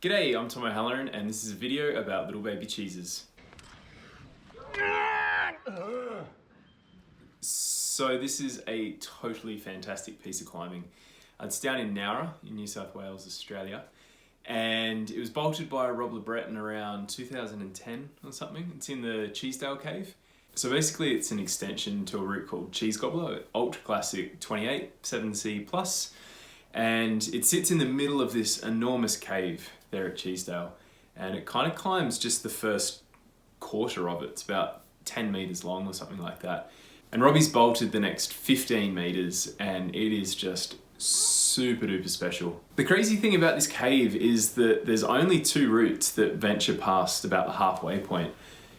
G'day, I'm Tom O'Halloran and this is a video about little baby cheeses. So this is a totally fantastic piece of climbing. It's down in Nowra in New South Wales, Australia, and it was bolted by Rob LeBreton around 2010 or something. It's in the Cheesedale Cave. So basically it's an extension to a route called Cheesegobbler, Ultra Classic 28, 7C+, and it sits in the middle of this enormous cave there at Cheesedale, and it kind of climbs just the first quarter of it. It's about 10 meters long or something like that. And Robbie's bolted the next 15 meters and it is just super duper special. The crazy thing about this cave is that there's only two routes that venture past about the halfway point.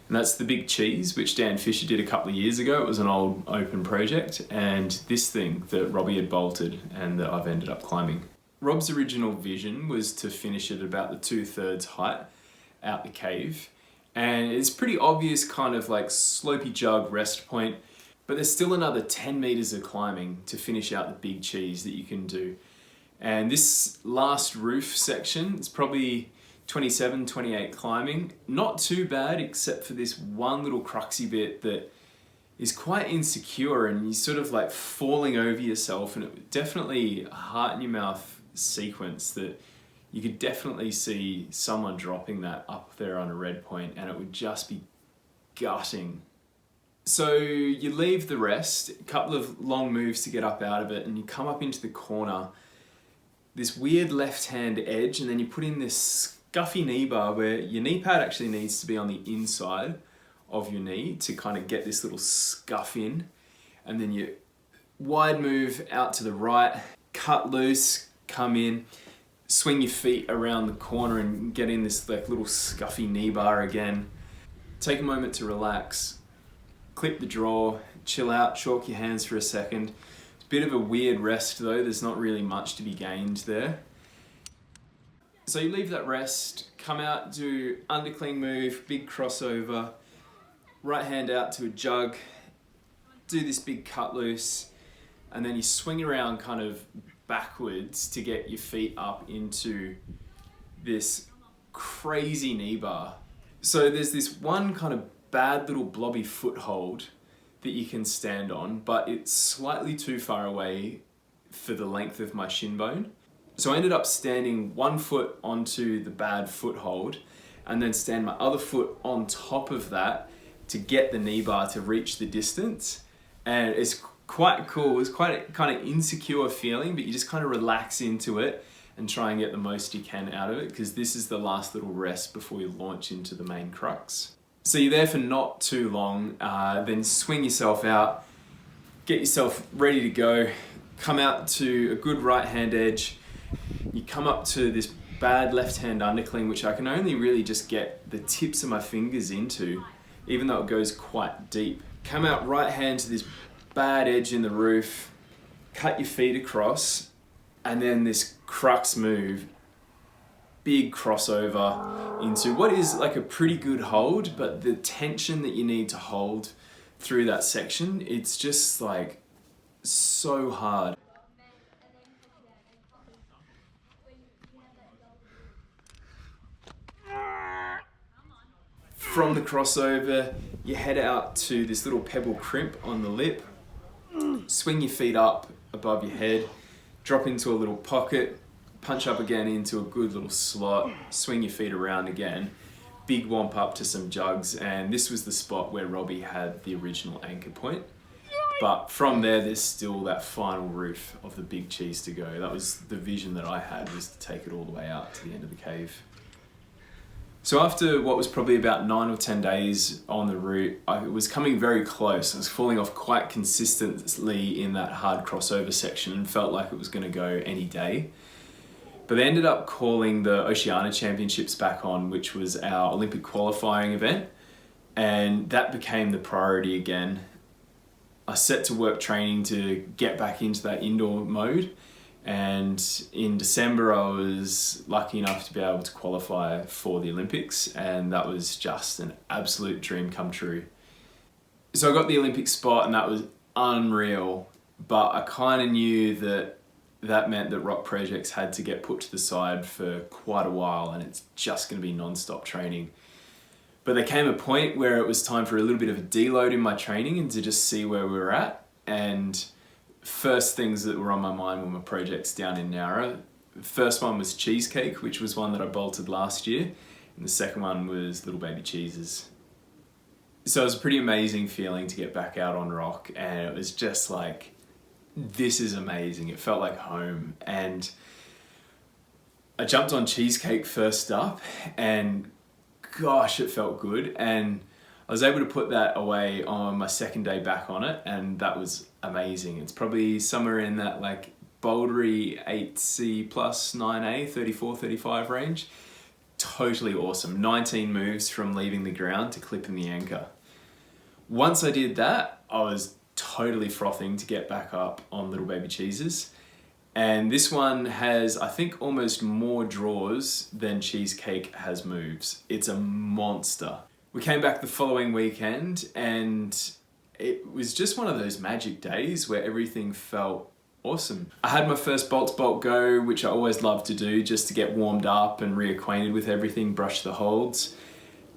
And that's the Big Cheese, which Dan Fisher did a couple of years ago. It was an old open project, and this thing that Robbie had bolted and that I've ended up climbing. Rob's original vision was to finish it about the 2/3 height out the cave. And it's pretty obvious kind of like slopey jug rest point, but there's still another 10 meters of climbing to finish out the Big Cheese that you can do. And this last roof section is probably 27, 28 climbing. Not too bad, except for this one little cruxy bit that is quite insecure and you're sort of like falling over yourself, and it definitely a heart in your mouth sequence that you could definitely see someone dropping that up there on a red point and it would just be gutting. So you leave the rest, a couple of long moves to get up out of it, and you come up into the corner, this weird left-hand edge, and then you put in this scuffy knee bar where your knee pad actually needs to be on the inside of your knee to kind of get this little scuff in, and then you wide move out to the right, cut loose, come in, swing your feet around the corner and get in this like little scuffy knee bar again. Take a moment to relax, clip the draw, chill out, chalk your hands for a second. It's a bit of a weird rest though, there's not really much to be gained there. So you leave that rest, come out, do undercling move, big crossover, right hand out to a jug, do this big cut loose, and then you swing around kind of backwards to get your feet up into this crazy knee bar. So there's this one kind of bad little blobby foothold that you can stand on, but it's slightly too far away for the length of my shin bone. So I ended up standing one foot onto the bad foothold and then stand my other foot on top of that to get the knee bar to reach the distance. And it's quite cool. It's quite a kind of insecure feeling, but you just kind of relax into it and try and get the most you can out of it, because this is the last little rest before you launch into the main crux. So you're there for not too long, then swing yourself out, get yourself ready to go, come out to a good right hand edge. You come up to this bad left hand undercling, which I can only really just get the tips of my fingers into, even though it goes quite deep. Come out right hand to this bad edge in the roof, cut your feet across, and then this crux move, big crossover into what is like a pretty good hold, but the tension that you need to hold through that section, it's just like so hard. From the crossover, you head out to this little pebble crimp on the lip, swing your feet up above your head, drop into a little pocket, punch up again into a good little slot, swing your feet around again, big womp up to some jugs, and this was the spot where Robbie had the original anchor point. But from there, there's still that final roof of the Big Cheese to go. That was the vision that I had, was to take it all the way out to the end of the cave. So after what was probably about 9 or 10 days on the route, I was coming very close. I was falling off quite consistently in that hard crossover section and felt like it was going to go any day. But they ended up calling the Oceania Championships back on, which was our Olympic qualifying event, and that became the priority again. I set to work training to get back into that indoor mode, and in December I was lucky enough to be able to qualify for the Olympics, and that was just an absolute dream come true. So I got the Olympic spot and that was unreal, but I kind of knew that that meant that rock projects had to get put to the side for quite a while, and it's just going to be non-stop training. But there came a point where it was time for a little bit of a deload in my training and to just see where we were at. And first things that were on my mind were my projects down in Nowra. The first one was Cheesecake, which was one that I bolted last year. And the second one was Little Baby Cheeses. So it was a pretty amazing feeling to get back out on rock, and it was just like, this is amazing. It felt like home. And I jumped on Cheesecake first up, and gosh, it felt good. And I was able to put that away on my second day back on it, and that was amazing. It's probably somewhere in that like bouldery 8C plus 9A, 34, 35 range. Totally awesome. 19 moves from leaving the ground to clipping the anchor. Once I did that, I was totally frothing to get back up on Little Baby Cheeses. And this one has, I think, almost more draws than Cheesecake has moves. It's a monster. We came back the following weekend, and it was just one of those magic days where everything felt awesome. I had my first bolt to bolt go, which I always love to do just to get warmed up and reacquainted with everything, brush the holds.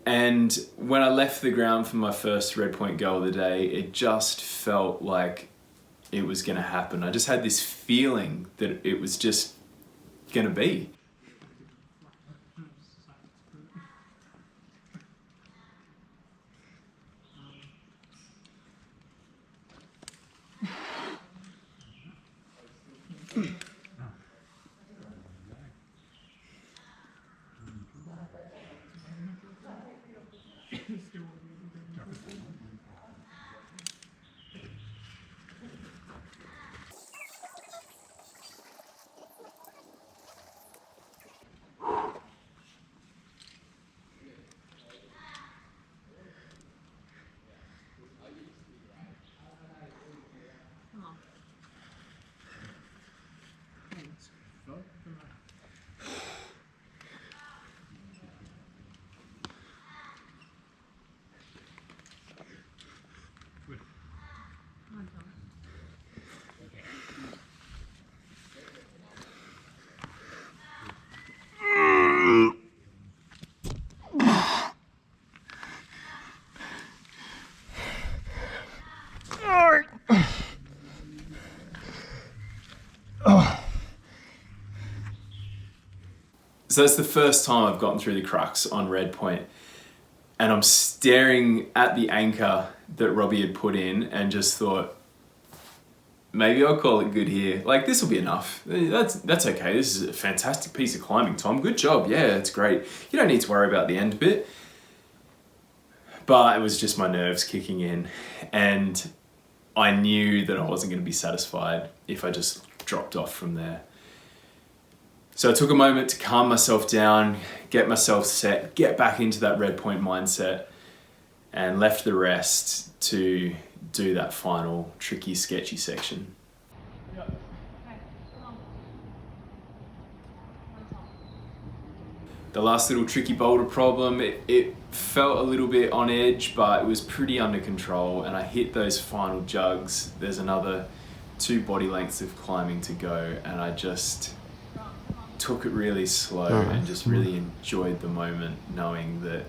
And when I left the ground for my first red point go of the day, it just felt like it was gonna happen. I just had this feeling that it was just gonna be. So that's the first time I've gotten through the crux on red point, and I'm staring at the anchor that Robbie had put in and just thought, maybe I'll call it good here. Like, this will be enough. That's okay. This is a fantastic piece of climbing, Tom. Good job. Yeah, it's great. You don't need to worry about the end bit. But it was just my nerves kicking in, and I knew that I wasn't going to be satisfied if I just dropped off from there. So I took a moment to calm myself down, get myself set, get back into that red point mindset, and left the rest to do that final tricky, sketchy section. The last little tricky boulder problem, it felt a little bit on edge, but it was pretty under control, and I hit those final jugs. There's another 2 body lengths of climbing to go, and I just took it really slow and just really enjoyed the moment, knowing that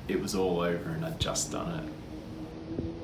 it was all over and I'd just done it.